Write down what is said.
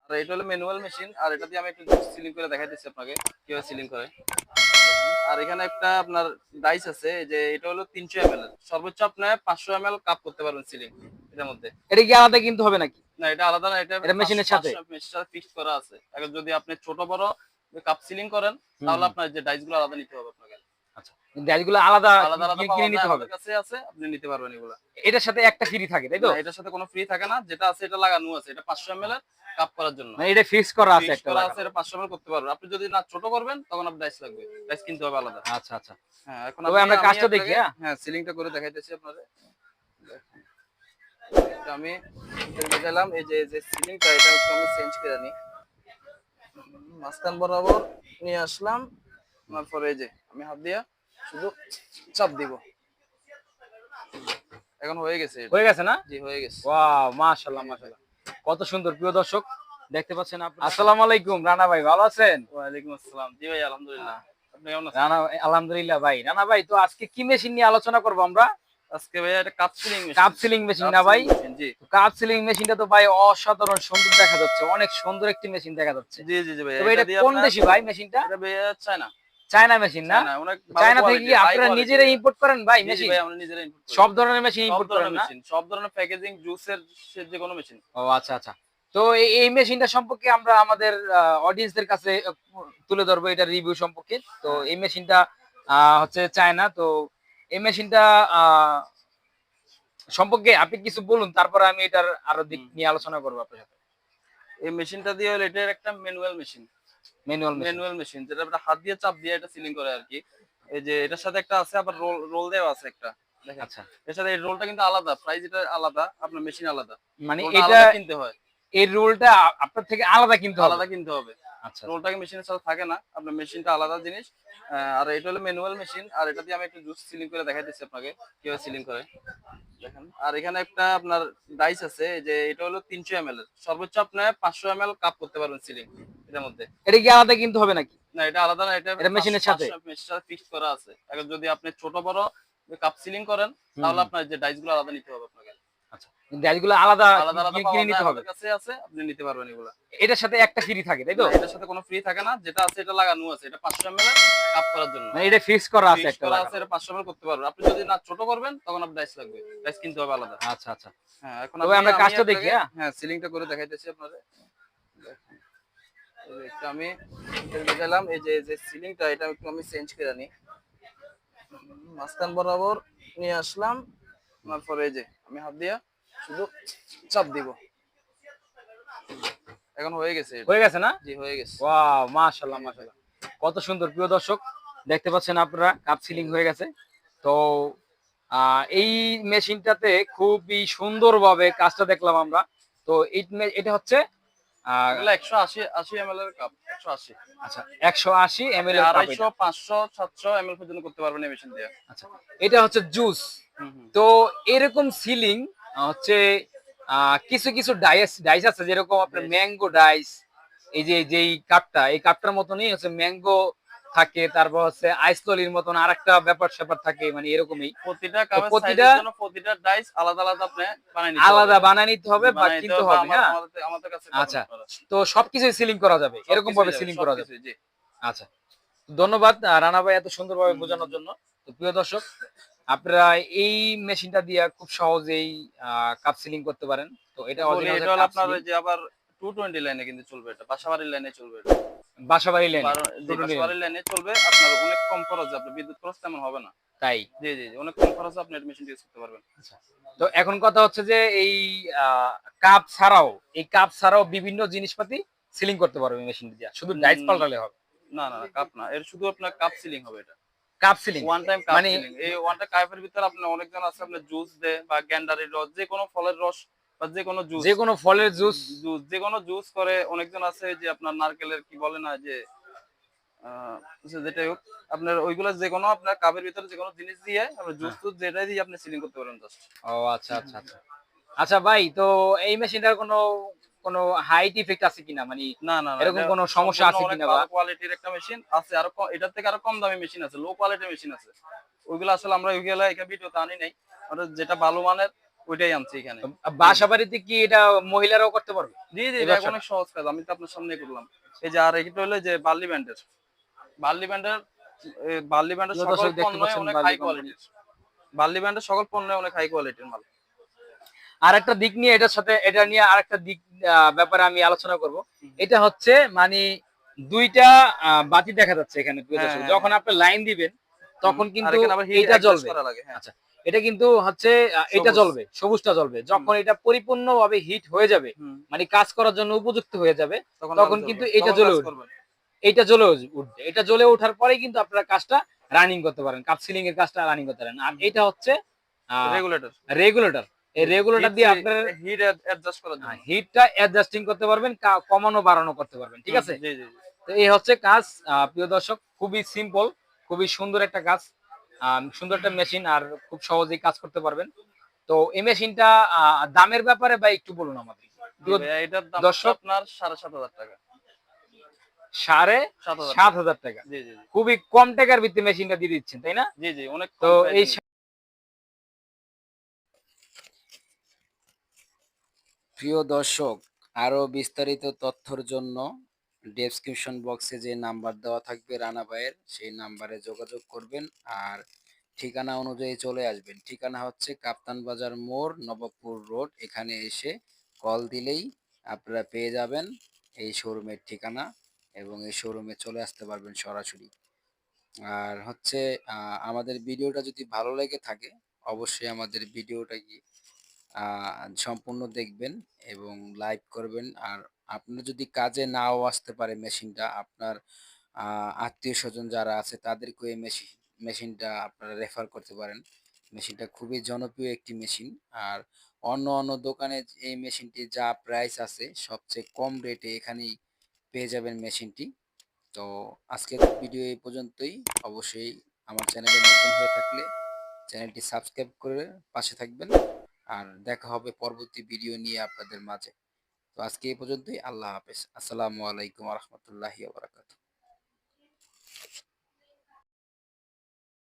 আর এটা হলো manual machine, আর এটা দিয়ে আমি একটু সিলিং করে দেখাই দিচ্ছি আপনাকে কিভাবে সিলিং করে। আর এখানে একটা আপনার ডাইস আছে, যে এটা হলো 300 ml এর, সর্বোচ্চ আপনি 500 ml কাপ করতে পারবেন সিলিং এটার মধ্যে। এটা কি আলাদা কিনতে হবে নাকি? না, এটা আলাদা না, এটা এটা মেশিনের সাথে? 500 মেশিনের সাথে ফিক্স করা আছে। এখন যদি আপনি ছোট বড় কাপ সিলিং করেন, হুম তাহলে হুম। আপনার যে ডাইস গুলো আলাদা নিতে হবে আপনাকে। আচ্ছা, ডাইসগুলো আলাদা আলাদা আলাদা পাওয়া কিনে যায়, নিতে হবে? আমাদের কাছে আছে, আপনি নিতে পারবেন এগুলা। এটার সাথে একটা ফ্রি থাকে তাই তো? না, এটার সাথে কোনো ফ্রি থাকে না, যেটা আছে এটা লাগানো আছে, এটা 500 ml এর কাপ করার জন্য মানে এটা ফিক্স করা আছে ফিক্স একটা করা আছে, লাগানো? এটা 500 ml করতে পারবেন। আপনি যদি না ছোট করবেন, তখন আপনার ডাইস লাগবে, ডাইস কিনতে হবে আলাদা। আচ্ছা আচ্ছা। হ্যাঁ, এখন তবে আমরা আমি কাজটা দেখি। আপনাকে হ্যাঁ হ্যাঁ সিলিংটা করে দেখাইতেছি আপনাদের। এটা আমি গেলাম, এই যে সিলিংটা, এটা একটু আমি চেঞ্জ করে নিই। মাঝখান বরাবর নিয়ে আসলাম, তারপরে এই যে আমি হাত দিয়া শুধু চাপ দিব। এখন হয়ে গেছে এটা। হয়ে গেছে না? জি, হয়ে গেছে। ওয়াও, মাশাআল্লাহ মাশাআল্লাহ, কত সুন্দর। প্রিয় দর্শক দেখতে পাচ্ছেন আপনারা। আসসালামু আলাইকুম রানা ভাই, ভালো আছেন? ওয়ালাইকুম আসসালাম। জি ভাই, আলহামদুলিল্লাহ। আপনি কেমন আছেন? রানা আলহামদুলিল্লাহ ভাই। রানা ভাই, তো আজকে কি মেশিন নিয়ে আলোচনা করবো আমরা? আজকে ভাইয়া এটা cup sealing machine. Cup sealing machine cup না ভাই? সিলিং মেশিন, জি। কাপ সিলিং মেশিনটা তো ভাই অসাধারণ সুন্দর দেখা যাচ্ছে, অনেক সুন্দর একটি মেশিন দেখা যাচ্ছে। জি, জি, জি ভাইয়া, তবে এটা এটা দিয়ে কোন আপনার, দেশি ভাই মেশিনটা? এটা ভাইয়া চায়না। চায়না মেশিন না? চায়না অনেক ভালো চায়না থেকে কোয়ালিটি, কি হাই আপনারা কোয়ালিটি নিজেরা ভাইয়া। ইম্পোর্ট করেন ভাই জি, জি মেশিন? ভাই, আমরা নিজেরা ইম্পোর্ট করি। সব ধরনের মেশিন সব ইম্পোর্ট করেন ধরনের না? মেশিন, সব ধরনের প্যাকেজিং, জুসের, যে কোনো মেশিন। ও আচ্ছা আচ্ছা। তো এই মেশিনটা সম্পর্কে আমরা আমাদের অডিয়েন্সদের কাছে তুলে ধরবো এটা রিভিউ সম্পর্কে। তো হ্যাঁ। এই মেশিনটা হচ্ছে চায়না। তো এই মেশিনটা সম্পর্কে আপনি কিছু বলুন, তারপরে আমি এটার আরো দিক হুম। নিয়ে আলোচনা করবো আপনার সাথে। এই মেশিনটা দিয়ে হলো, এটার একটা manual machine. Manual machine? Manual machine, যেটা আপনার হাত দিয়ে চাপ দিয়ে এটা সিলিং করে আরকি। এই যে এটার সাথে একটা আছে, আবার রোল রোল দেওয়া আছে একটা। দেখেন। আচ্ছা, এর সাথে এই রোলটা কিন্তু আলাদা, প্রাইস এটা আলাদা, আপনার মেশিন আলাদা। মানে রোলটা এটা আলাদা কিনতে হয়। এই রোলটা আপনার থেকে আলাদা কিনতে হবে? আলাদা কিনতে হবে। আচ্ছা রোলটাকে মেশিনের সাথে থাকে না, আপনার মেশিনটা আলাদা জিনিস। আর এটা হলো ম্যানুয়াল মেশিন, আর এটা দিয়ে আমি একটু জুস সিলিং করে দেখাই দিচ্ছি আপনাকে কিভাবে সিলিং করে। দেখেন, আর এখানে একটা আপনার ডাইস আছে, যে এটা হলো 300 ml এর, সর্বোচ্চ আপনি 500 ml কাপ করতে পারবেন সিলিং এটার মধ্যে। এটা কি আলাদা কিনতে হবে নাকি? না, এটা আলাদা না, এটা এটা মেশিনের সাথে? 500 মেশিনের সাথে ফিক্স করা আছে। এখন যদি আপনি ছোট বড় কাপ সিলিং করেন, হুম তাহলে হুম। আপনার যে ডাইস গুলো আলাদা নিতে হবে আপনাকে। আচ্ছা, ডাইসগুলো আলাদা আলাদা আলাদা কিনে পাওয়া নিতে যায়, হবে? আমাদের কাছে আছে, আপনি নিতে পারবেন এগুলা। এটার সাথে একটা ফ্রি থাকে তাই তো? না, এটার সাথে কোনো ফ্রি থাকে না, যেটা আছে এটা লাগানো আছে, এটা 500 ml এর কাপ করার জন্য মানে এটা ফিক্স করা আছে ফিক্স একটা করা আছে, লাগানো? এটা 500 ml করতে পারবেন। আপনি যদি না ছোট করবেন, তখন আপনার ডাইস লাগবে, ডাইস কিনতে হবে আলাদা। আচ্ছা আচ্ছা। হ্যাঁ, এখন তবে আমরা আমি কাজটা দেখি। আপনাকে হ্যাঁ হ্যাঁ সিলিংটা করে দেখাইতেছি আপনাদের। দেখেন, এই যে এটা আমি গেলাম, এই যে সিলিংটা, এটা একটু আমি চেঞ্জ করে নিই। মাঝখান বরাবর নিয়ে আসলাম, তারপরে এই যে আমি হাত দিয়া শুধু চাপ দিব। এখন হয়ে গেছে এটা। হয়ে গেছে না? জি, হয়ে গেছে। ওয়াও, মাশাআল্লাহ মাশাআল্লাহ, কত সুন্দর। প্রিয় দর্শক দেখতে পাচ্ছেন আপনারা, কাপ সিলিং হয়ে গেছে। তো এই মেশিনটাতে খুবই সুন্দরভাবে কাজটা দেখলাম আমরা। তো এটা হচ্ছে আহ, এগুলো 180 ml এর কাপ, 180। আচ্ছা, 180 আপনি ml এর কাপ 250, এটা। 500, 700 ml পর্যন্ত করতে পারবেন এই মেশিন দিয়ে। আচ্ছা, এটা হচ্ছে জুস। হুম, হুম। তো এরকম সিলিং হচ্ছে কিছু কিছু ডাইস ডাইস আছে, যেরকম আপনার বেশ। Mango dice. এই যে যেই কাপটা, এই কাপটার মতনই হচ্ছে ম্যাঙ্গো থাকে, তারপর হচ্ছে আইসললির মতন আরেকটা ব্যাপার স্যাপার থাকে, মানে এরকমই। প্রতিটা তো কাপের প্রতিটা সাইজের জন্য প্রতিটা ডাইস আলাদা আলাদা আপনি বানিয়ে নিতে হবে। আলাদা বানায় নিতে হবে জি, বা বানিয়ে নিতে কিনতে হবে, বা হবে। হ্যাঁ আমাদের আমাদের কাছে পাবেন আচ্ছা, আপনারা। তো সবকিছুই সিলিং করা যাবে, এরকম সবকিছুই ভাবে যাবে, সিলিং করা যাবে? সবকিছুই, জি। আচ্ছা, ধন্যবাদ রানা ভাই এত সুন্দরভাবে হুম, হুম, বোঝানোর হুম। জন্য। তো প্রিয় দর্শক, আপনারা এই মেশিনটা দিয়ে খুব সহজেই কাপ সিলিং করতে পারেন। তো এটা বলি, অরিজিনাল এটা হলো কাপ আপনার সিলিং। ওই যে আবার 220 লাইনে কিন্তু চলবে, এটা বাসাবাড়ির লাইনে চলবে এটা। বাসাবাড়ি লাইনে? জি, টোটালি? বাসাবাড়ির লাইনে চলবে, আপনার অনেক কম খরচে, আপনার বিদ্যুৎ খরচ তেমন হবে না। তাই? জি, জি, জি, অনেক কম খরচে আপনি মেশিন ইউজ করতে পারবেন। আচ্ছা। তো এখন কথা হচ্ছে যে এই কাপ ছাড়াও, এই কাপ ছাড়াও বিভিন্ন জিনিসপাতি সিলিং করতে পারবে মেশিন দিয়ে, শুধু ডাইস উম পাল্টালে হবে? না, না, না, কাপ না। এর শুধু আপনার কাপ সিলিং হবে এটা। Cup ceiling one time cup মানে? সিলিং। এই ওয়ান টাইম কাপের ভিতরে আপনার অনেকজন আছে, আপনার জুস দেয় বা গ্যান্ডারির রস, যেকোনো ফলের রস বা যেকোনো জুস, যে কোনো ফলের জুস? জুস যেকোনো জুস করে অনেকজন আছে, যে আপনার নারকেলের কি বলে না, যে যেটাই হোক, আপনার ওইগুলা যেকোনো আপনার কাপের ভিতরে যেকোনো জিনিস দিয়ে আপনার জুস হ্যাঁ। টুস যেটাই দিয়ে আপনি সিলিং করতে পারেন জাস্ট। ও আচ্ছা আচ্ছা আচ্ছা। আচ্ছা ভাই, তো এই মেশিনটার কোনো কোনো হাইট ইফেক্ট আছে কিনা, মানে না, না, না, এরকম এটা কোনো সমস্যা সম্পূর্ণ আছে অনেক কিনা? বা ভালো কোয়ালিটির একটা মেশিন আছে, আরো এটার থেকে আরো কম দামি মেশিন আছে, লো কোয়ালিটির মেশিন আছে। ওইগুলো আসলে আমরা ওইগুলা এখানে ভিডিওতে আনি নাই। আমরা যেটা ভালো মানের ওইটাই আনছি এখানে। বাসা বাড়িতে কি এটা মহিলারাও করতে পারবে জি জি, এই এটা ব্যবসাটা? অনেক সহজ কাজ, আমি তো আপনার সামনে করলাম। এই যে আর এটা হলো যে বার্লি ব্যান্ডের, বার্লি ব্যান্ডের বার্লি ব্যান্ডের প্রিয় সকল দর্শক দেখতে পণ্যই পাচ্ছেন অনেক হাই বার্লি কোম্পানি। কোয়ালিটির, বার্লি ব্যান্ডের সকল পণ্যই অনেক হাই কোয়ালিটির মাল। আর একটা দিক নিয়ে এটার সাথে এটা নিয়ে আরেকটা দিক ব্যাপারে আমি আলোচনা করব। হুম। এটা হচ্ছে মানে দুইটা বাতি দেখা যাচ্ছে এখানে প্রিয় হ্যাঁ দর্শক। হ্যাঁ যখন হ্যাঁ। আপনি লাইন দিবেন হুম। তখন আর কিন্তু এখানে আবার হিট এইটা অ্যাডজাস্ট জ্বলবে। করা লাগে, হ্যাঁ। আচ্ছা, এটা কিন্তু হচ্ছে এটা সবুজ। জ্বলবে, সবুজটা জ্বলবে। হুম। যখন এটা পরিপূর্ণভাবে হিট হয়ে যাবে, হুম। মানে কাজ করার জন্য উপযুক্ত হয়ে যাবে, তখন লাল তখন জ্বলবে, কিন্তু এটা তখন জ্বলে কাজ উঠবে। করবে। এইটা জ্বলে উঠবে। এটা জ্বলে ওঠার পরেই কিন্তু আপনারা কাজটা রানিং করতে পারেন। কাপ সিলিং এর কাজটা রানিং করতে পারেন। আর এটা হচ্ছে রেগুলেটর। রেগুলেটর। এই রেগুলেটর হিট দিয়ে আপনার হিট অ্যাডজাস্ট করার জন্য। হিটটা অ্যাডজাস্টিং করতে পারবেন, কমানো বাড়ানো করতে পারবেন। ঠিক হুম, আছে? জি জি জি। তো এই হচ্ছে কাজ। প্রিয় দর্শক, খুবই সিম্পল, খুবই সুন্দর একটা কাজ। সুন্দর একটা মেশিন, আর খুব সহজেই কাজ করতে পারবেন। তো এই মেশিনটা দামের ব্যাপারে ভাই একটু বলুন আমাদের। জি প্রিয় ভাইয়া, এটার দাম হচ্ছে দর্শক, আপনার 7,500 টাকা। 7,500 টাকা। 7,500 টাকা। জি জি জি। খুবই কম টাকার ভিত্তি মেশিনটা দিয়ে দিচ্ছেন, তাই না? জি জি, অনেক তো কম এই প্রাইসে। প্রিয় দর্শক, আরো বিস্তারিত তথ্যের জন্য ডেসক্রিপশন বক্সে যে নাম্বার দেওয়া থাকবে রানা ভাইয়ের, সেই নাম্বারে যোগাযোগ করবেন। আর ঠিকানা অনুযায়ী চলে আসবেন। ঠিকানা হচ্ছে কাপ্তান বাজার মোড়, নবাবপুর রোড। এখানে এসে কল দিলেই আপনারা পেয়ে যাবেন এই শোরুমের ঠিকানা, এবং এই শোরুমে চলে আসতে পারবেন সরাসরি। আর হচ্ছে আমাদের ভিডিওটা যদি ভালো লেগে থাকে, অবশ্যই আমাদের ভিডিওটা কি সম্পূর্ণ দেখবেন এবং লাইক করবেন। আর আপনার যদি কাজে নাও আসতে পারে মেশিনটা, আপনার আত্মীয় স্বজন যারা আছে তাদেরকে এই মেশিনটা আপনারা রেফার করতে পারেন। মেশিনটা খুবই জনপ্রিয় একটি মেশিন। আর অন্য অন্য দোকানে এই মেশিনটি যা প্রাইস আছে, সবচেয়ে কম রেটে এখানেই পেয়ে যাবেন মেশিনটি। তো আজকের ভিডিও এই পর্যন্তই। অবশ্যই আমার চ্যানেলে নতুন হয়ে থাকলে চ্যানেলটি সাবস্ক্রাইব করে পাশে থাকবেন। আর দেখা হবে পরবর্তী ভিডিও নিয়ে আপনাদের মাঝে। তো আজকে এই পর্যন্তই। আল্লাহ হাফেজ। আসসালামু আলাইকুম ওয়া রাহমাতুল্লাহি ওয়া বারাকাতুহু।